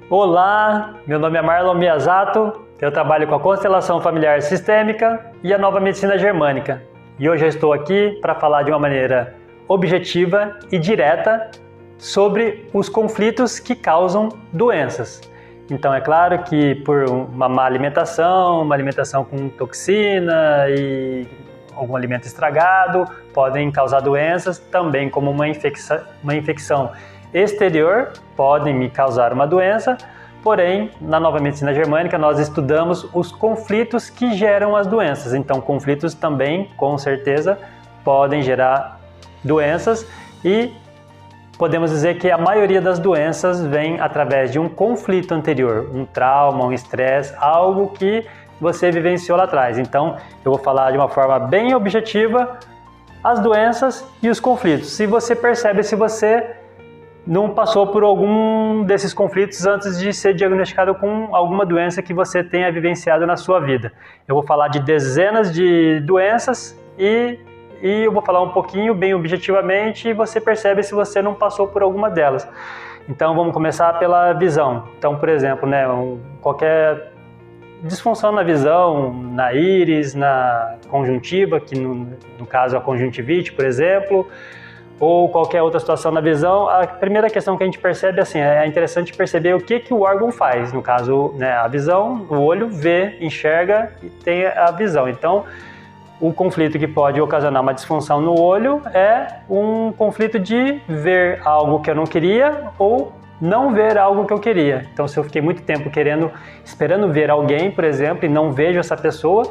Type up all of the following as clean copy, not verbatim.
Olá, meu nome é Marlon Miyazato, eu trabalho com a constelação familiar sistêmica e a nova medicina germânica. E hoje eu estou aqui para falar de uma maneira objetiva e direta sobre os conflitos que causam doenças. Então é claro que por uma má alimentação, uma alimentação com toxina e algum alimento estragado, podem causar doenças, também como uma infecção exterior, podem me causar uma doença, porém, na nova medicina germânica, nós estudamos os conflitos que geram as doenças. Então, conflitos também, com certeza, podem gerar doenças e podemos dizer que a maioria das doenças vem através de um conflito anterior, um trauma, um estresse, algo que você vivenciou lá atrás. Então, eu vou falar de uma forma bem objetiva as doenças e os conflitos. Se você percebe, se você não passou por algum desses conflitos antes de ser diagnosticado com alguma doença que você tenha vivenciado na sua vida. Eu vou falar de dezenas de doenças e eu vou falar um pouquinho bem objetivamente e você percebe se você não passou por alguma delas. Então vamos começar pela visão. Então, por exemplo, qualquer disfunção na visão, na íris, na conjuntiva, que no caso a conjuntivite, por exemplo, ou qualquer outra situação na visão, a primeira questão que a gente percebe assim, é interessante perceber o que o órgão faz. No caso, a visão, o olho vê, enxerga e tem a visão. Então, o conflito que pode ocasionar uma disfunção no olho é um conflito de ver algo que eu não queria ou não ver algo que eu queria. Então, se eu fiquei muito tempo esperando ver alguém, por exemplo, e não vejo essa pessoa,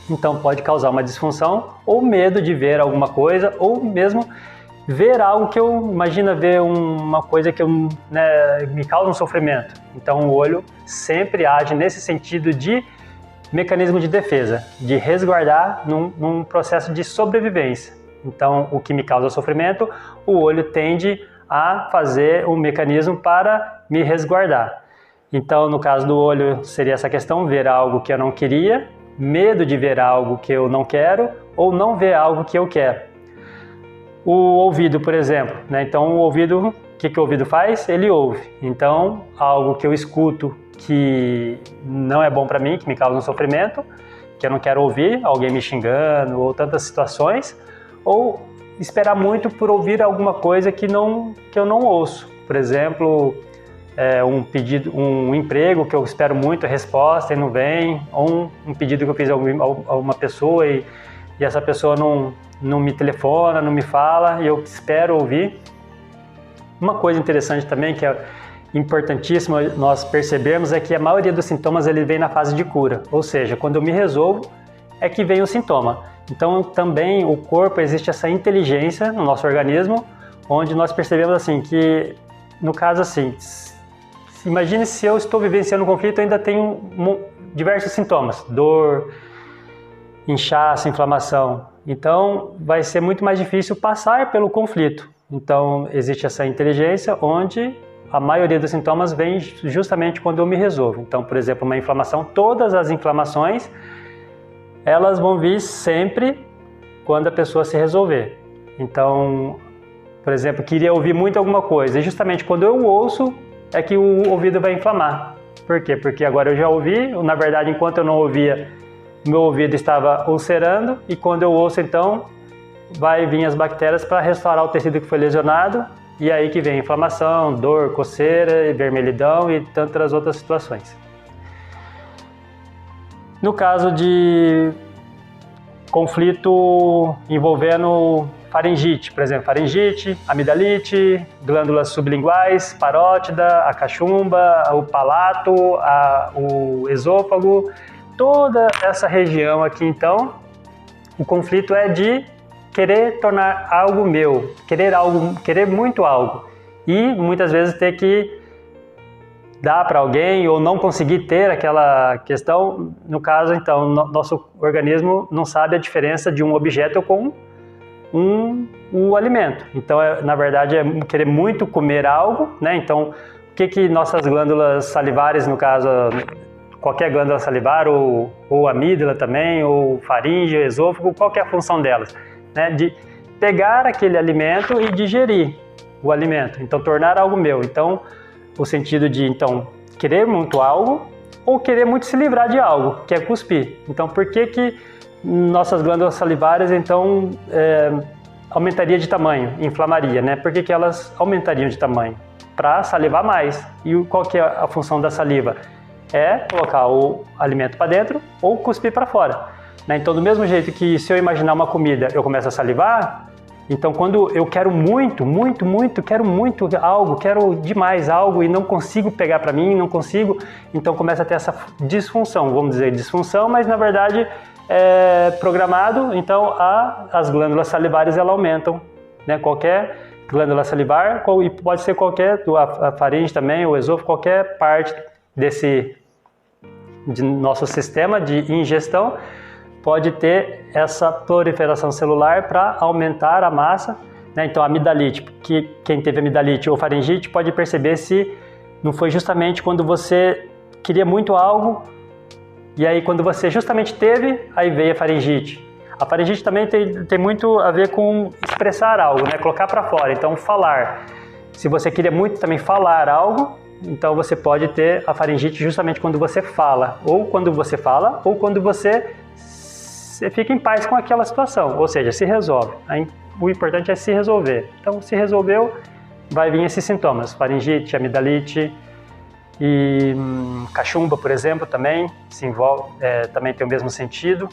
então pode causar uma disfunção ou medo de ver alguma coisa ou mesmo ver algo que imagina ver uma coisa que me causa um sofrimento. Então o olho sempre age nesse sentido de mecanismo de defesa, de resguardar num processo de sobrevivência. Então o que me causa sofrimento, o olho tende a fazer um mecanismo para me resguardar. Então no caso do olho seria essa questão, ver algo que eu não queria, medo de ver algo que eu não quero ou não ver algo que eu quero. O ouvido, por exemplo, Então o ouvido, o que o ouvido faz? Ele ouve. Então algo que eu escuto que não é bom para mim, que me causa um sofrimento, que eu não quero ouvir, alguém me xingando ou tantas situações, ou esperar muito por ouvir alguma coisa que eu não ouço. Por exemplo, um emprego que eu espero muito a resposta e não vem, ou um pedido que eu fiz a uma pessoa e essa pessoa não me telefona, não me fala e eu espero ouvir. Uma coisa interessante também que é importantíssima nós percebermos é que a maioria dos sintomas ele vem na fase de cura, ou seja, quando eu me resolvo é que vem o sintoma. Então também o corpo, existe essa inteligência no nosso organismo, onde nós percebemos assim que, no caso assim, imagine se eu estou vivenciando um conflito, eu ainda tenho diversos sintomas, dor, inchaço, inflamação. Então vai ser muito mais difícil passar pelo conflito. Então existe essa inteligência onde a maioria dos sintomas vem justamente quando eu me resolvo. Então, por exemplo, uma inflamação, todas as inflamações elas vão vir sempre quando a pessoa se resolver. Então, por exemplo, queria ouvir muito alguma coisa e justamente quando eu ouço é que o ouvido vai inflamar. Por quê? Porque agora eu já ouvi, na verdade, enquanto eu não ouvia, meu ouvido estava ulcerando e quando eu ouço, então, vai vir as bactérias para restaurar o tecido que foi lesionado e aí que vem inflamação, dor, coceira, vermelhidão e tantas outras situações. No caso de conflito envolvendo faringite, por exemplo, faringite, amidalite, glândulas sublinguais, parótida, a cachumba, o palato, o esôfago, toda essa região aqui, então, o conflito é de querer tornar algo meu, querer muito algo e muitas vezes ter que dar para alguém ou não conseguir ter aquela questão. No caso, então, nosso organismo não sabe a diferença de um objeto com um alimento. Então, na verdade, é querer muito comer algo, Então, o que nossas glândulas salivares, no caso, qualquer glândula salivar ou amígdala também, ou faringe, esôfago, qual que é a função delas? De pegar aquele alimento e digerir o alimento, então tornar algo meu. Então, o sentido de, então, querer muito algo ou querer muito se livrar de algo, que é cuspir. Então, por que nossas glândulas salivares, então, aumentaria de tamanho, inflamaria, né? Por que elas aumentariam de tamanho? Para salivar mais. E qual que é a função da saliva? É colocar o alimento para dentro ou cuspir para fora. Né? Então, do mesmo jeito que se eu imaginar uma comida, eu começo a salivar, então quando eu quero muito algo, quero demais algo e não consigo pegar para mim, não consigo, então começa a ter essa disfunção, vamos dizer disfunção, mas na verdade é programado, então as glândulas salivares elas aumentam, né? Qualquer glândula salivar, e pode ser qualquer, a faringe também, o esôfago, qualquer parte de nosso sistema de ingestão, pode ter essa proliferação celular para aumentar a massa, né? Então a amidalite, porque quem teve amidalite ou faringite pode perceber se não foi justamente quando você queria muito algo e aí quando você justamente teve, aí veio a faringite. A faringite também tem muito a ver com expressar algo, né? Colocar para fora, então falar. Se você queria muito também falar algo, então você pode ter a faringite justamente quando você fala, ou quando você fala, ou quando você fica em paz com aquela situação, ou seja, se resolve. O importante é se resolver. Então, se resolveu, vai vir esses sintomas, faringite, amidalite e cachumba, por exemplo, também se envolve, também tem o mesmo sentido.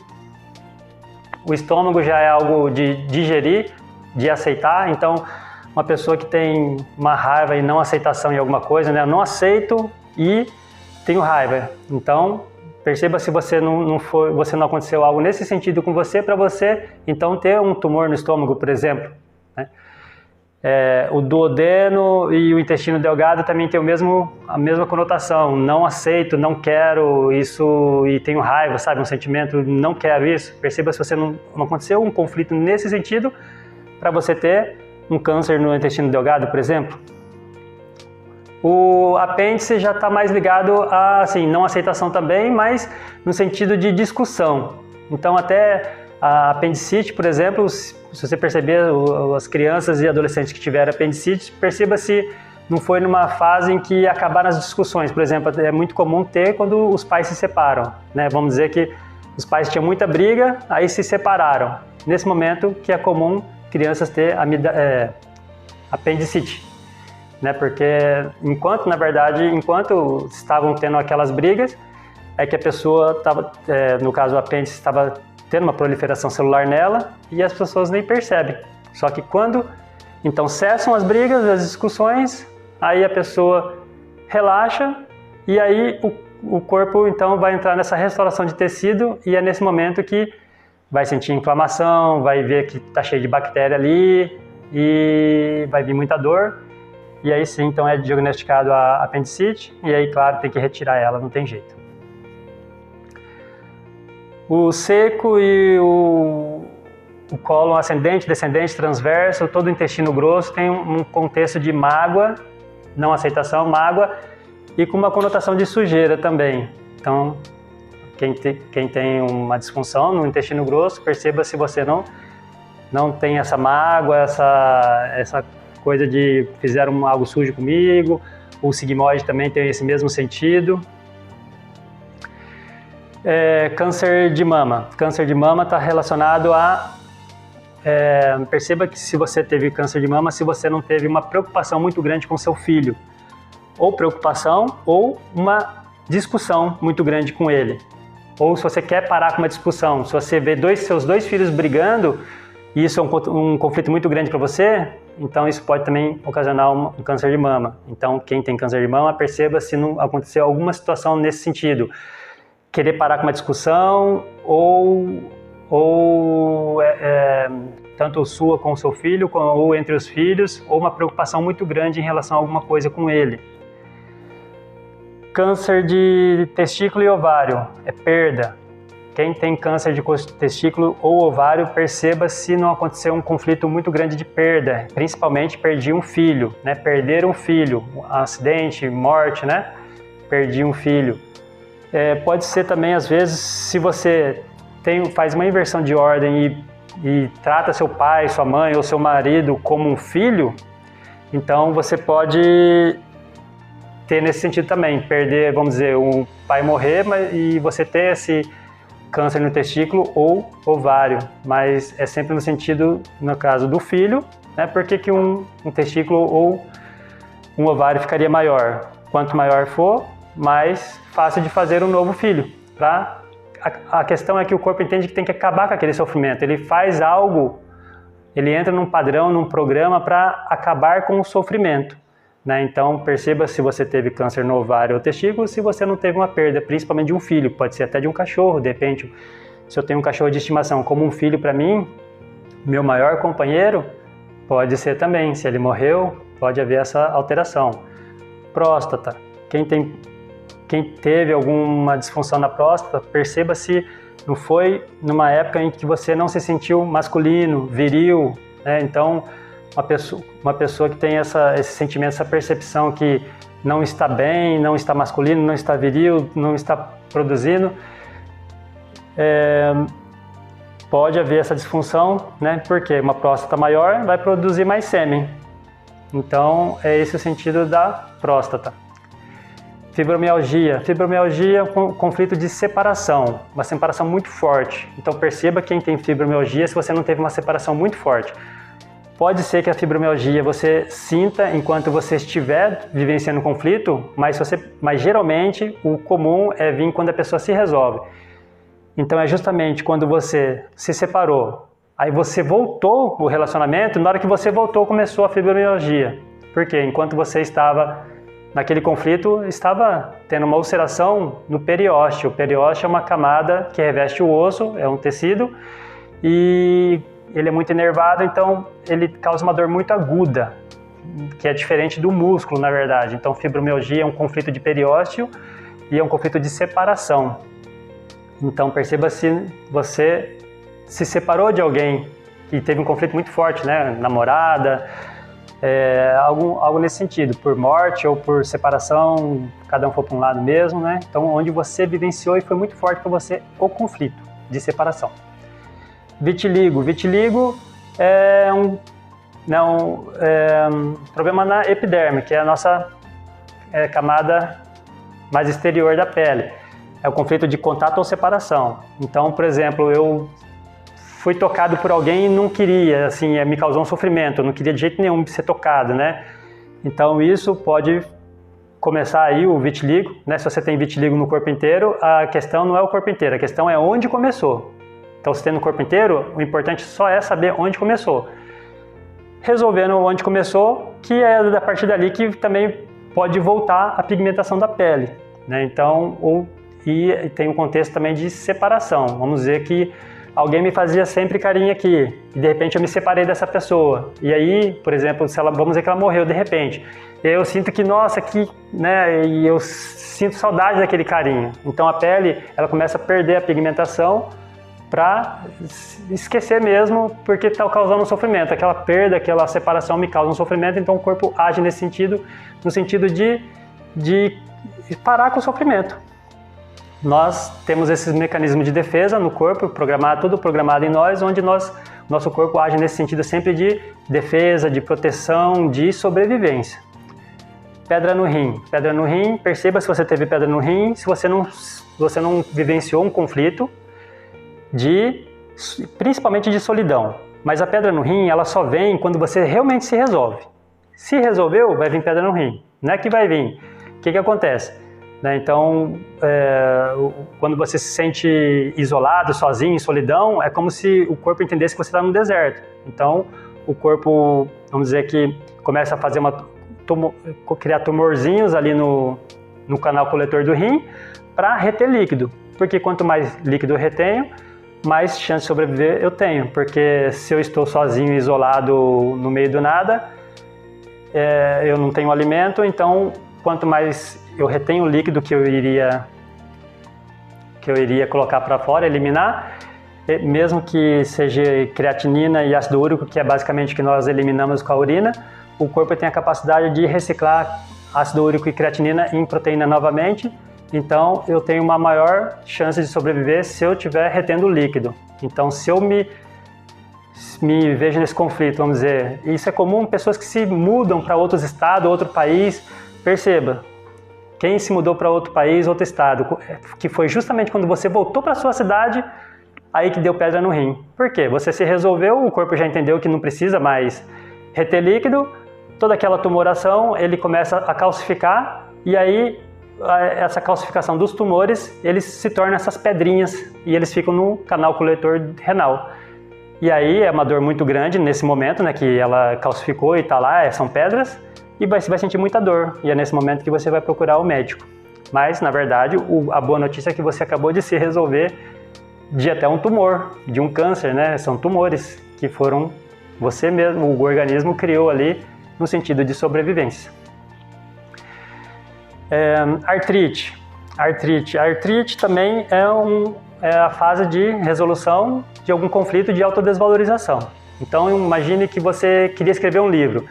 O estômago já é algo de digerir, de aceitar, então uma pessoa que tem uma raiva e não aceitação em alguma coisa, né? Eu não aceito e tenho raiva. Então, perceba se você não aconteceu algo nesse sentido com você, para você então ter um tumor no estômago, por exemplo. Né? O duodeno e o intestino delgado também tem a mesma conotação. Não aceito, não quero isso e tenho raiva, sabe? Um sentimento, não quero isso. Perceba se você não aconteceu um conflito nesse sentido para você ter um câncer no intestino delgado, por exemplo. O apêndice já está mais ligado a, assim, não aceitação também, mas no sentido de discussão. Então, até a apendicite, por exemplo, se você perceber as crianças e adolescentes que tiveram apendicite, perceba se não foi numa fase em que acabaram as discussões. Por exemplo, é muito comum ter quando os pais se separam, né? Vamos dizer que os pais tinham muita briga, aí se separaram. Nesse momento que é comum crianças ter apendicite. Né? Porque enquanto estavam tendo aquelas brigas, é que a pessoa estava, no caso o apêndice, estava tendo uma proliferação celular nela e as pessoas nem percebem. Só que quando então cessam as brigas, as discussões, aí a pessoa relaxa e aí o corpo então vai entrar nessa restauração de tecido e é nesse momento que vai sentir inflamação, vai ver que está cheio de bactéria ali e vai vir muita dor. E aí sim, então é diagnosticado a apendicite e aí, claro, tem que retirar ela, não tem jeito. O seco e o cólon ascendente, descendente, transverso, todo o intestino grosso tem um contexto de mágoa, não aceitação, mágoa, e com uma conotação de sujeira também. Então, quem tem uma disfunção no intestino grosso, perceba se você não tem essa mágoa, essa coisa de fizeram algo sujo comigo. O sigmoide também tem esse mesmo sentido. Câncer de mama. Câncer de mama está relacionado a... perceba que se você teve câncer de mama, se você não teve uma preocupação muito grande com seu filho, ou preocupação, ou uma discussão muito grande com ele. Ou se você quer parar com uma discussão, se você vê seus dois filhos brigando, e isso é um conflito muito grande para você, então isso pode também ocasionar um câncer de mama. Então, quem tem câncer de mama, perceba se não aconteceu alguma situação nesse sentido. Querer parar com uma discussão, tanto sua com o seu filho, ou entre os filhos, ou uma preocupação muito grande em relação a alguma coisa com ele. Câncer de testículo e ovário, é perda. Quem tem câncer de testículo ou ovário, perceba se não aconteceu um conflito muito grande de perda, principalmente perdi um filho, né? Perder um filho, um acidente, morte, né? Perdi um filho. Pode ser também, às vezes, se você faz uma inversão de ordem e trata seu pai, sua mãe ou seu marido como um filho, então você pode ter nesse sentido também, perder, vamos dizer, um pai morrer e você ter esse câncer no testículo ou ovário, mas é sempre no sentido, no caso do filho, né? Por que um testículo ou um ovário ficaria maior? Quanto maior for, mais fácil de fazer um novo filho. A questão é que o corpo entende que tem que acabar com aquele sofrimento, ele faz algo, ele entra num padrão, num programa para acabar com o sofrimento. Né? Então perceba se você teve câncer no ovário ou testículo, se você não teve uma perda, principalmente de um filho, pode ser até de um cachorro, de repente, se eu tenho um cachorro de estimação como um filho para mim, meu maior companheiro, pode ser também, se ele morreu, pode haver essa alteração. Próstata, quem teve alguma disfunção na próstata, perceba se não foi numa época em que você não se sentiu masculino, viril, né? Então uma pessoa que tem esse sentimento, essa percepção que não está bem, não está masculino, não está viril, não está produzindo, pode haver essa disfunção, né? Porque uma próstata maior vai produzir mais sêmen. Então é esse o sentido da próstata. Fibromialgia é um conflito de separação, uma separação muito forte. Então perceba quem tem fibromialgia se você não teve uma separação muito forte. Pode ser que a fibromialgia você sinta enquanto você estiver vivenciando o conflito, mas geralmente o comum é vir quando a pessoa se resolve. Então é justamente quando você se separou, aí você voltou o relacionamento, na hora que você voltou começou a fibromialgia. Por quê? Enquanto você estava naquele conflito, estava tendo uma ulceração no periósteo. O periósteo é uma camada que reveste o osso, é um tecido, e ele é muito enervado, então ele causa uma dor muito aguda, que é diferente do músculo, na verdade. Então fibromialgia é um conflito de periósteo e é um conflito de separação. Então perceba se você se separou de alguém e teve um conflito muito forte, né? Namorada, algo nesse sentido, por morte ou por separação, cada um for para um lado mesmo, né? Então onde você vivenciou e foi muito forte para você o conflito de separação. Vitiligo é um problema na epiderme, que é a nossa camada mais exterior da pele. É o conflito de contato ou separação. Então, por exemplo, eu fui tocado por alguém e não queria, assim, me causou um sofrimento, eu não queria de jeito nenhum ser tocado, né? Então isso pode começar aí o vitiligo, né? Se você tem vitiligo no corpo inteiro, a questão não é o corpo inteiro, a questão é onde começou. Então, se tem no corpo inteiro, o importante só é saber onde começou. Resolvendo onde começou, que é a partir dali que também pode voltar a pigmentação da pele, né? Então, e tem um contexto também de separação. Vamos dizer que alguém me fazia sempre carinho aqui, e de repente eu me separei dessa pessoa. E aí, por exemplo, vamos dizer que ela morreu de repente. E aí eu sinto que, nossa, né? E eu sinto saudade daquele carinho. Então a pele, ela começa a perder a pigmentação, para esquecer mesmo, porque está causando um sofrimento. Aquela perda, aquela separação me causa um sofrimento, então o corpo age nesse sentido, no sentido de parar com o sofrimento. Nós temos esses mecanismos de defesa no corpo, tudo programado em nós, onde nosso corpo age nesse sentido sempre de defesa, de proteção, de sobrevivência. Pedra no rim, perceba se você teve pedra no rim, se você não vivenciou um conflito, principalmente de solidão. Mas a pedra no rim, ela só vem quando você realmente se resolve. Se resolveu, vai vir pedra no rim. Não é que vai vir. O que acontece? Né? Então, quando você se sente isolado, sozinho, em solidão, é como se o corpo entendesse que você está no deserto. Então, o corpo, vamos dizer que começa a fazer criar tumorzinhos ali no canal coletor do rim para reter líquido. Porque quanto mais líquido eu retenho, mais chance de sobreviver eu tenho, porque se eu estou sozinho, isolado no meio do nada, eu não tenho alimento, então quanto mais eu retenho o líquido que eu iria colocar para fora, eliminar, mesmo que seja creatinina e ácido úrico, que é basicamente o que nós eliminamos com a urina, o corpo tem a capacidade de reciclar ácido úrico e creatinina em proteína novamente. Então, eu tenho uma maior chance de sobreviver se eu estiver retendo líquido. Então, se eu me vejo nesse conflito, vamos dizer, isso é comum em pessoas que se mudam para outros estados, outro país. Perceba, quem se mudou para outro país, outro estado, que foi justamente quando você voltou para sua cidade, aí que deu pedra no rim. Por quê? Você se resolveu, o corpo já entendeu que não precisa mais reter líquido, toda aquela tumoração, ele começa a calcificar, e aí essa calcificação dos tumores, eles se tornam essas pedrinhas, e eles ficam no canal coletor renal. E aí é uma dor muito grande nesse momento, né, que ela calcificou e está lá, são pedras, e você vai sentir muita dor, e é nesse momento que você vai procurar o médico. Mas, na verdade, a boa notícia é que você acabou de se resolver de até um tumor, de um câncer, né? São tumores que foram você mesmo, o organismo criou ali no sentido de sobrevivência. Artrite. A artrite também é a fase de resolução de algum conflito de autodesvalorização. Então, imagine que você queria escrever um livro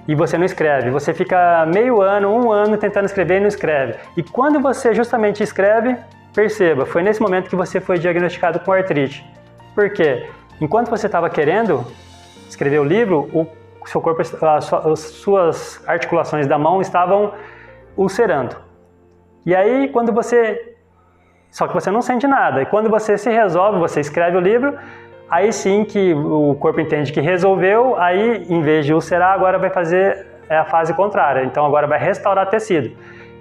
e você não escreve, você fica meio ano, um ano tentando escrever e não escreve. E quando você justamente escreve, perceba, foi nesse momento que você foi diagnosticado com artrite. Por quê? Enquanto você estava querendo escrever o livro, o seu corpo, as suas articulações da mão estavam ulcerando. E aí, só que você não sente nada. E quando você se resolve, você escreve o livro, aí sim que o corpo entende que resolveu, aí em vez de ulcerar, agora vai fazer a fase contrária. Então agora vai restaurar tecido.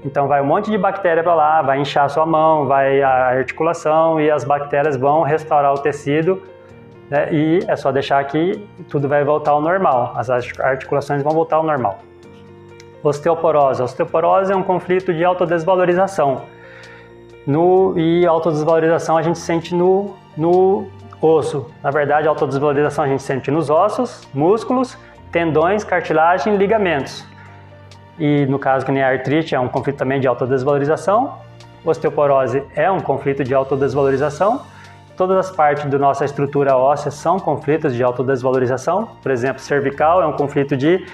Então vai um monte de bactéria para lá, vai inchar a sua mão, vai a articulação e as bactérias vão restaurar o tecido, né? E é só deixar que tudo vai voltar ao normal, as articulações vão voltar ao normal. Osteoporose. A osteoporose é um conflito de autodesvalorização. E autodesvalorização a gente sente no osso. Na verdade, a autodesvalorização a gente sente nos ossos, músculos, tendões, cartilagem e ligamentos. E no caso que nem a artrite é um conflito também de autodesvalorização, osteoporose é um conflito de autodesvalorização, todas as partes da nossa estrutura óssea são conflitos de autodesvalorização, por exemplo, cervical é um conflito de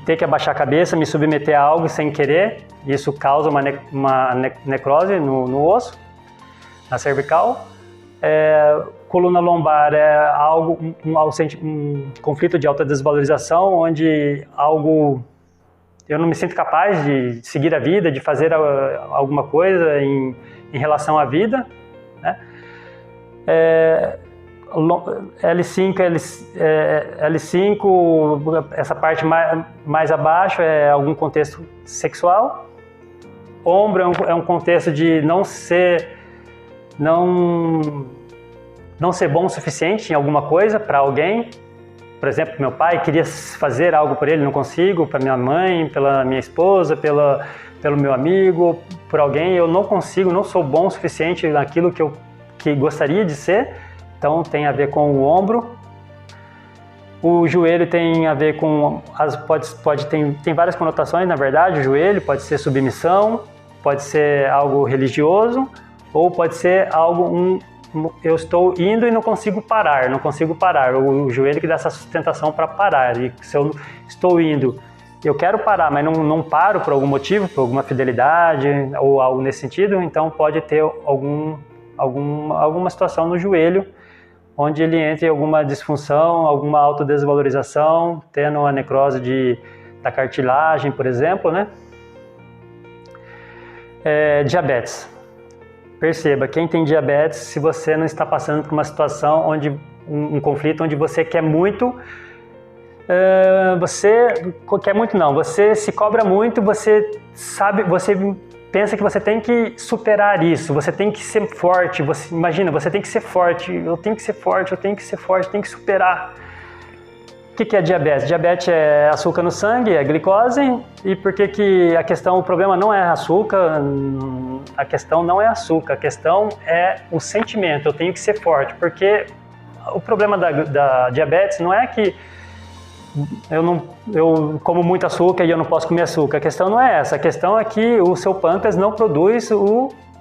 ter que abaixar a cabeça, me submeter a algo sem querer, isso causa uma necrose no osso, na cervical. Coluna lombar é um conflito de autodesvalorização, onde eu não me sinto capaz de seguir a vida, de fazer alguma coisa em relação à vida, né? L5, essa parte mais abaixo é algum contexto sexual. Ombro é um contexto de não ser bom o suficiente em alguma coisa para alguém. Por exemplo, meu pai queria fazer algo por ele, não consigo, para minha mãe, pela minha esposa, pelo meu amigo, por alguém, eu não consigo, não sou bom o suficiente naquilo que gostaria de ser, então tem a ver com o ombro. O joelho tem a ver com, tem várias conotações, na verdade, o joelho pode ser submissão, pode ser algo religioso, ou pode ser algo, eu estou indo e não consigo parar, o joelho que dá essa sustentação para parar, e se eu estou indo, eu quero parar, mas não paro por algum motivo, por alguma fidelidade ou algo nesse sentido, então pode ter alguma situação no joelho, onde ele entra em alguma disfunção, alguma autodesvalorização, tendo uma necrose da cartilagem, por exemplo, né? Diabetes. Perceba, quem tem diabetes, se você não está passando por uma situação onde um conflito onde você quer muito, você se cobra muito, você pensa que você tem que superar isso, você tem que ser forte, você tem que ser forte, eu tenho que ser forte, eu tenho que superar. O que é diabetes? Diabetes é açúcar no sangue, é glicose, e por que o problema não é açúcar, a questão não é açúcar, a questão é o sentimento, eu tenho que ser forte, porque o problema da diabetes não é que eu como muito açúcar e eu não posso comer açúcar, a questão não é essa, a questão é que o seu pâncreas não produz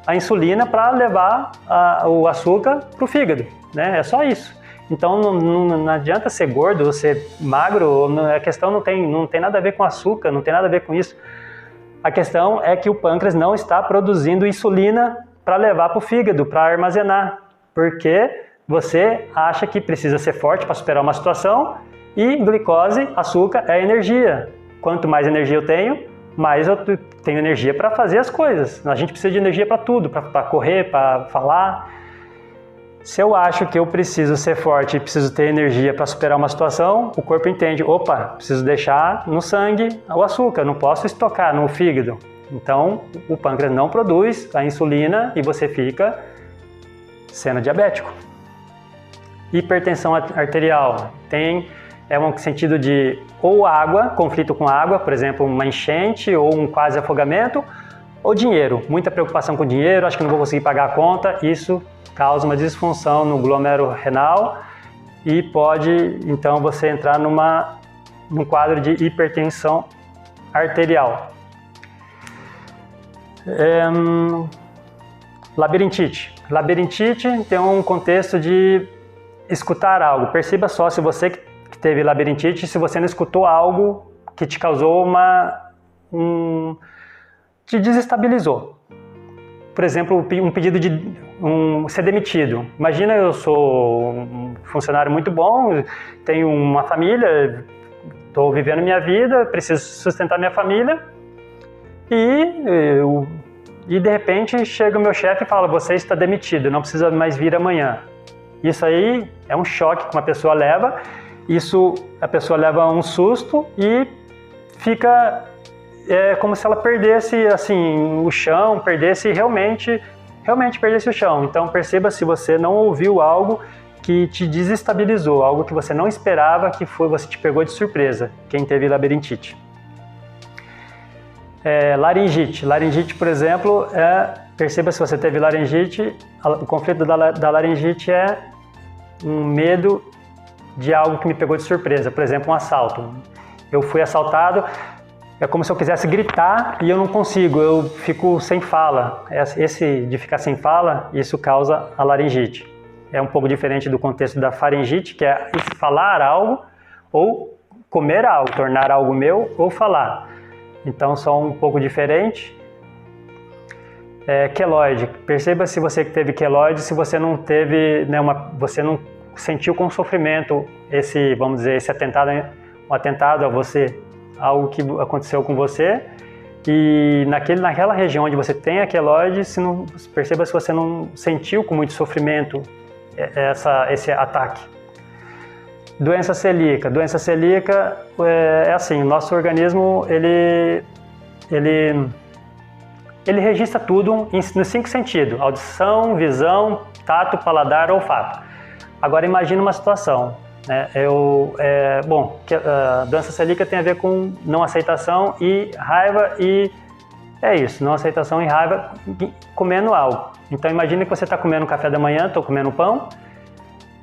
a insulina para levar o açúcar para o fígado, né? É só isso. Então não adianta ser gordo ou ser magro, a questão não tem nada a ver com açúcar, não tem nada a ver com isso. A questão é que o pâncreas não está produzindo insulina para levar para o fígado, para armazenar, porque você acha que precisa ser forte para superar uma situação e glicose, açúcar, é energia. Quanto mais energia eu tenho, mas eu tenho energia para fazer as coisas. A gente precisa de energia para tudo, para correr, para falar. Se eu acho que eu preciso ser forte e preciso ter energia para superar uma situação, o corpo entende, opa, preciso deixar no sangue o açúcar, não posso estocar no fígado. Então, o pâncreas não produz a insulina e você fica sendo diabético. Hipertensão arterial é um sentido de ou água, conflito com água, por exemplo, uma enchente ou um quase afogamento, ou dinheiro, muita preocupação com dinheiro, acho que não vou conseguir pagar a conta, isso causa uma disfunção no glômerulo renal e pode, então, você entrar num quadro de hipertensão arterial. Labirintite. Labirintite tem um contexto de escutar algo. Perceba só se você que teve labirintite, se você não escutou algo que te causou te desestabilizou. Por exemplo, um pedido de ser demitido. Imagina, eu sou um funcionário muito bom, tenho uma família, estou vivendo minha vida, preciso sustentar minha família e de repente chega o meu chefe e fala, você está demitido, não precisa mais vir amanhã. Isso aí é um choque que uma pessoa leva, a pessoa leva um susto e fica como se ela perdesse assim, o chão, realmente perdesse o chão. Então perceba se você não ouviu algo que te desestabilizou, algo que você não esperava, você te pegou de surpresa, quem teve labirintite. Laringite. Laringite, por exemplo, perceba se você teve laringite, o conflito da laringite é um medo de algo que me pegou de surpresa, por exemplo, um assalto. Eu fui assaltado, é como se eu quisesse gritar e eu não consigo, eu fico sem fala. Esse de ficar sem fala, isso causa a laringite. É um pouco diferente do contexto da faringite, que é falar algo ou comer algo, tornar algo meu ou falar. Então, são um pouco diferente. Queloide. Perceba se você que teve queloide, se você não teve, você não sentiu com sofrimento esse atentado, um atentado a você, algo que aconteceu com você, e naquela região onde você tem a queloide, perceba se você não sentiu com muito sofrimento esse ataque. Doença celíaca. Doença celíaca é assim, o nosso organismo, ele registra tudo nos 5 sentidos: audição, visão, tato, paladar, olfato. Agora imagine uma situação, né? A doença celíaca tem a ver com não aceitação e raiva, e é isso, não aceitação e raiva comendo algo. Então imagine que você está comendo café da manhã, estou comendo pão,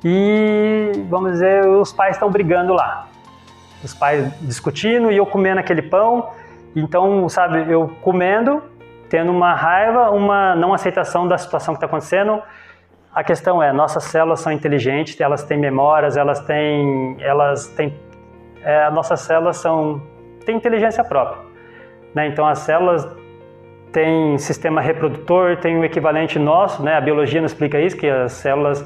e vamos dizer, os pais estão brigando lá, os pais discutindo e eu comendo aquele pão. Então, sabe, eu comendo, tendo uma raiva, uma não aceitação da situação que está acontecendo. A questão nossas células são inteligentes, elas têm memórias, nossas células têm inteligência própria, né? Então as células têm sistema reprodutor, tem o equivalente nosso, né? A biologia nos explica isso, que as células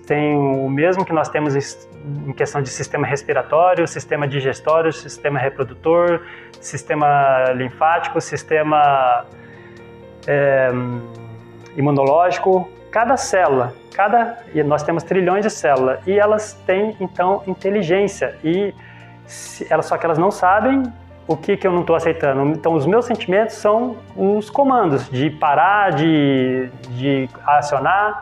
têm o mesmo que nós temos em questão de sistema respiratório, sistema digestório, sistema reprodutor, sistema linfático, sistema imunológico. Cada célula, nós temos trilhões de células e elas têm então inteligência, só que elas não sabem o que eu não estou aceitando. Então os meus sentimentos são os comandos de parar, de acionar.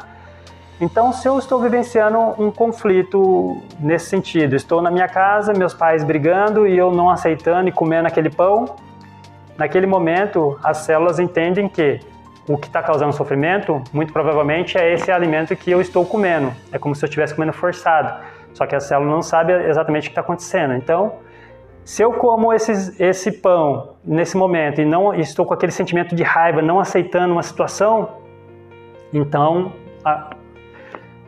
Então, se eu estou vivenciando um conflito nesse sentido, estou na minha casa, meus pais brigando e eu não aceitando e comendo aquele pão, naquele momento as células entendem que o que está causando sofrimento, muito provavelmente, é esse alimento que eu estou comendo. É como se eu estivesse comendo forçado, só que a célula não sabe exatamente o que está acontecendo. Então, se eu como esse pão nesse momento e não estou com aquele sentimento de raiva, não aceitando uma situação, então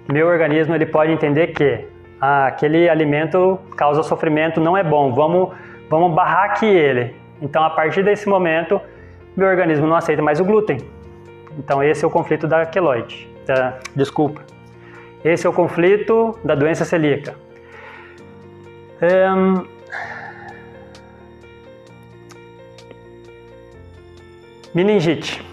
meu organismo ele pode entender que aquele alimento causa sofrimento, não é bom, vamos barrar aqui ele. Então, a partir desse momento, meu organismo não aceita mais o glúten. Então, esse é o conflito da queloide. Desculpa. Esse é o conflito da doença celíaca. Meningite.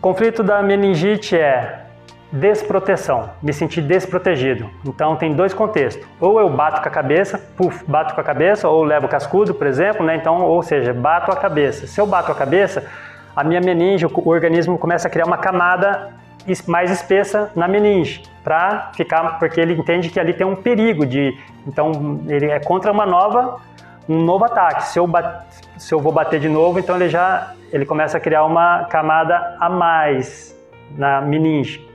Conflito da meningite é desproteção, me sentir desprotegido. Então tem dois contextos. Ou eu bato com a cabeça, ou levo cascudo, por exemplo, né? Então, ou seja, bato a cabeça. Se eu bato a cabeça, a minha meninge, o organismo começa a criar uma camada mais espessa na meninge, para ficar, porque ele entende que ali tem um perigo então ele é contra um novo ataque. Se eu vou bater de novo, então ele começa a criar uma camada a mais na meninge.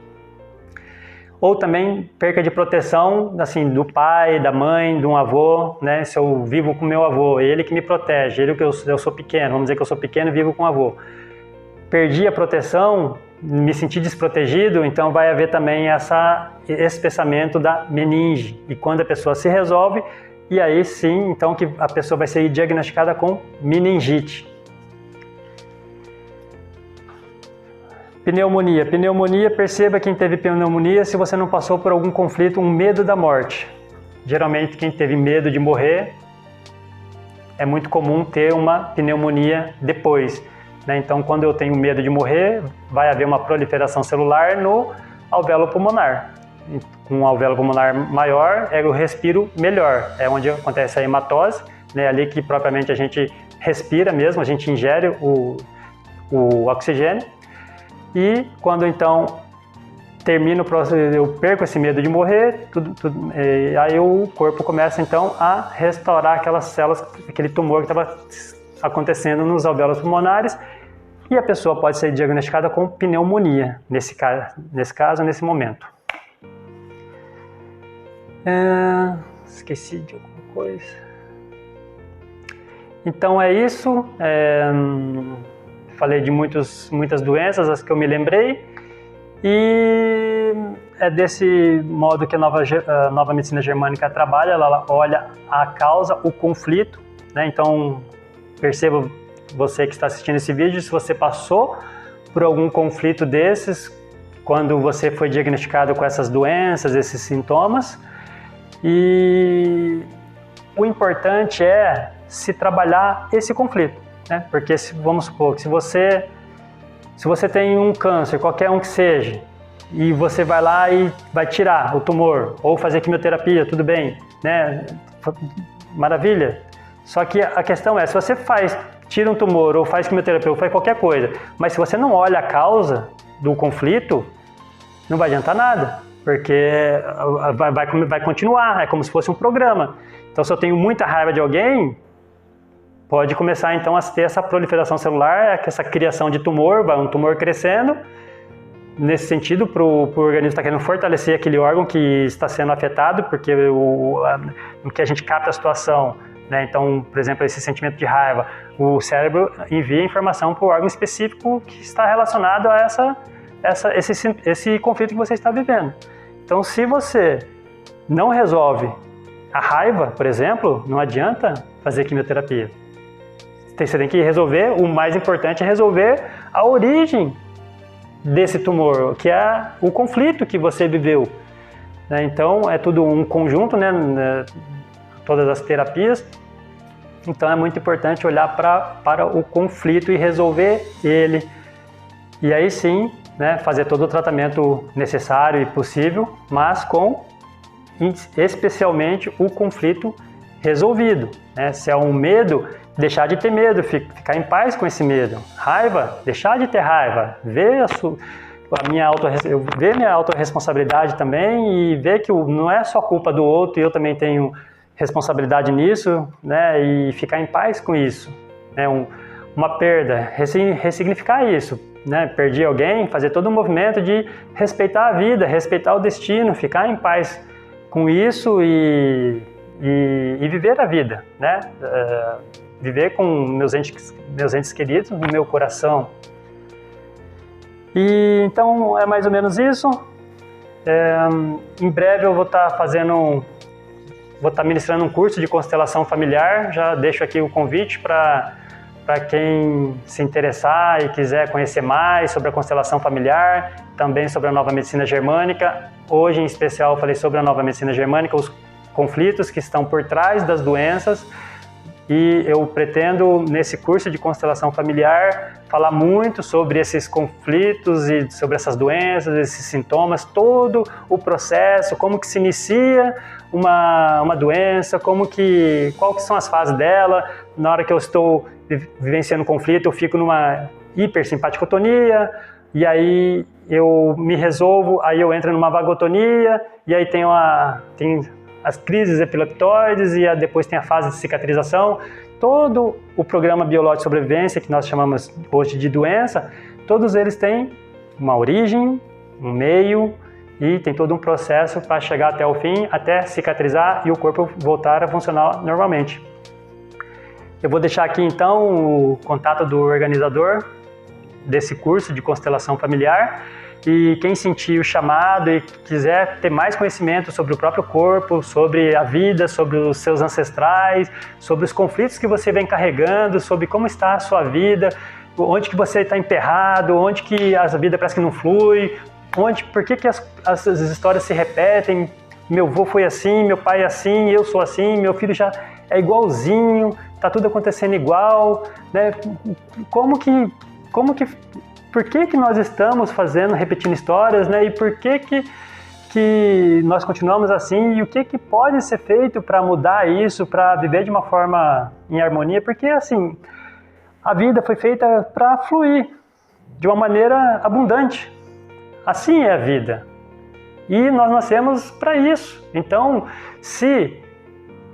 Ou também perca de proteção, assim, do pai, da mãe, de um avô, né? Se eu vivo com meu avô, ele que me protege, ele que eu sou pequeno, vamos dizer que eu sou pequeno e vivo com o avô. Perdi a proteção, me senti desprotegido, então vai haver também esse espessamento da meninge. E quando a pessoa se resolve, e aí sim, então que a pessoa vai ser diagnosticada com meningite. Pneumonia. Pneumonia, perceba quem teve pneumonia se você não passou por algum conflito, um medo da morte. Geralmente quem teve medo de morrer, é muito comum ter uma pneumonia depois, né? Então quando eu tenho medo de morrer, vai haver uma proliferação celular no alvéolo pulmonar. Com um alvéolo pulmonar maior, eu respiro melhor. É onde acontece a hematose, né? Ali que propriamente a gente respira mesmo, a gente ingere o oxigênio. E quando então termina o processo, eu perco esse medo de morrer, aí o corpo começa então a restaurar aquelas células, aquele tumor que estava acontecendo nos alvéolos pulmonares, e a pessoa pode ser diagnosticada com pneumonia, nesse caso, nesse momento. Esqueci de alguma coisa. Então é isso. Falei de muitas doenças, as que eu me lembrei, e é desse modo que a nova medicina germânica trabalha. Ela olha a causa, o conflito, né? Então perceba, você que está assistindo esse vídeo, se você passou por algum conflito desses, quando você foi diagnosticado com essas doenças, esses sintomas, e o importante é se trabalhar esse conflito. Porque vamos supor que se você tem um câncer, qualquer um que seja, e você vai lá e vai tirar o tumor, ou fazer quimioterapia, tudo bem, né? Maravilha. Só que a questão é, se você tira um tumor, ou faz quimioterapia, ou faz qualquer coisa, mas se você não olha a causa do conflito, não vai adiantar nada, porque vai continuar, é como se fosse um programa. Então, se eu tenho muita raiva de alguém, pode começar então a ter essa proliferação celular, essa criação de tumor, um tumor crescendo. Nesse sentido, o organismo está querendo fortalecer aquele órgão que está sendo afetado, porque no que a gente capta a situação, né? Então, por exemplo, esse sentimento de raiva, o cérebro envia informação para o órgão específico que está relacionado a esse conflito que você está vivendo. Então, se você não resolve a raiva, por exemplo, não adianta fazer quimioterapia. Você tem que resolver, o mais importante é resolver a origem desse tumor, que é o conflito que você viveu. Então, é tudo um conjunto, né? Todas as terapias. Então, é muito importante olhar para o conflito e resolver ele. E aí sim, né, fazer todo o tratamento necessário e possível, mas com especialmente o conflito resolvido, né? Se é um medo, deixar de ter medo, ficar em paz com esse medo. Raiva, deixar de ter raiva, ver minha autorresponsabilidade também, e ver que não é só culpa do outro, e eu também tenho responsabilidade nisso, né? E ficar em paz com isso, né? Uma perda, ressignificar isso, né? Perdi alguém, fazer todo um movimento de respeitar a vida, respeitar o destino, ficar em paz com isso e viver a vida, né? Viver com meus entes queridos no meu coração. E então é mais ou menos isso. Em breve eu vou estar ministrando um curso de constelação familiar. Já deixo aqui o convite para quem se interessar e quiser conhecer mais sobre a constelação familiar, também sobre a nova medicina germânica. Hoje, em especial, eu falei sobre a nova medicina germânica, os conflitos que estão por trás das doenças, E eu pretendo, nesse curso de constelação familiar, falar muito sobre esses conflitos e sobre essas doenças, esses sintomas, todo o processo, como que se inicia uma doença, quais que são as fases dela. Na hora que eu estou vivenciando conflito, eu fico numa hipersimpaticotonia, e aí eu me resolvo, aí eu entro numa vagotonia, e aí tem as crises epileptoides, e depois tem a fase de cicatrização. Todo o programa biológico de sobrevivência, que nós chamamos hoje de doença, todos eles têm uma origem, um meio, e tem todo um processo para chegar até o fim, até cicatrizar e o corpo voltar a funcionar normalmente. Eu vou deixar aqui então o contato do organizador desse curso de constelação familiar, e quem sentir o chamado e quiser ter mais conhecimento sobre o próprio corpo, sobre a vida, sobre os seus ancestrais, sobre os conflitos que você vem carregando, sobre como está a sua vida, onde que você está emperrado, onde que a vida parece que não flui, por que as histórias se repetem, meu avô foi assim, meu pai é assim, eu sou assim, meu filho já é igualzinho, está tudo acontecendo igual, né? Por que nós estamos repetindo histórias, né? E por que nós continuamos assim? E o que pode ser feito para mudar isso, para viver de uma forma em harmonia? Porque, assim, a vida foi feita para fluir de uma maneira abundante. Assim é a vida. E nós nascemos para isso. Então, se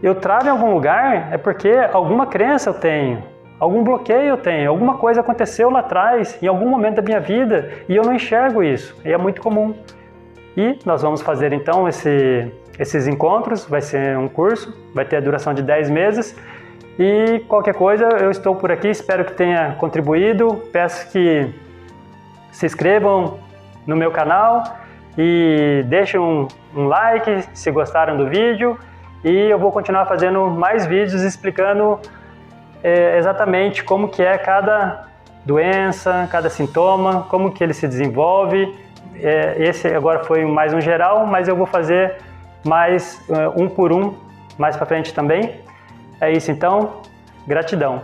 eu travo em algum lugar, é porque alguma crença eu tenho, algum bloqueio eu tenho, alguma coisa aconteceu lá atrás, em algum momento da minha vida, e eu não enxergo isso, e é muito comum. E nós vamos fazer então esses encontros, vai ser um curso, vai ter a duração de 10 meses, e qualquer coisa eu estou por aqui, espero que tenha contribuído, peço que se inscrevam no meu canal e deixem um like se gostaram do vídeo, e eu vou continuar fazendo mais vídeos explicando exatamente como que é cada doença, cada sintoma, como que ele se desenvolve. Esse agora foi mais um geral, mas eu vou fazer mais um por um mais para frente também. É isso então, gratidão.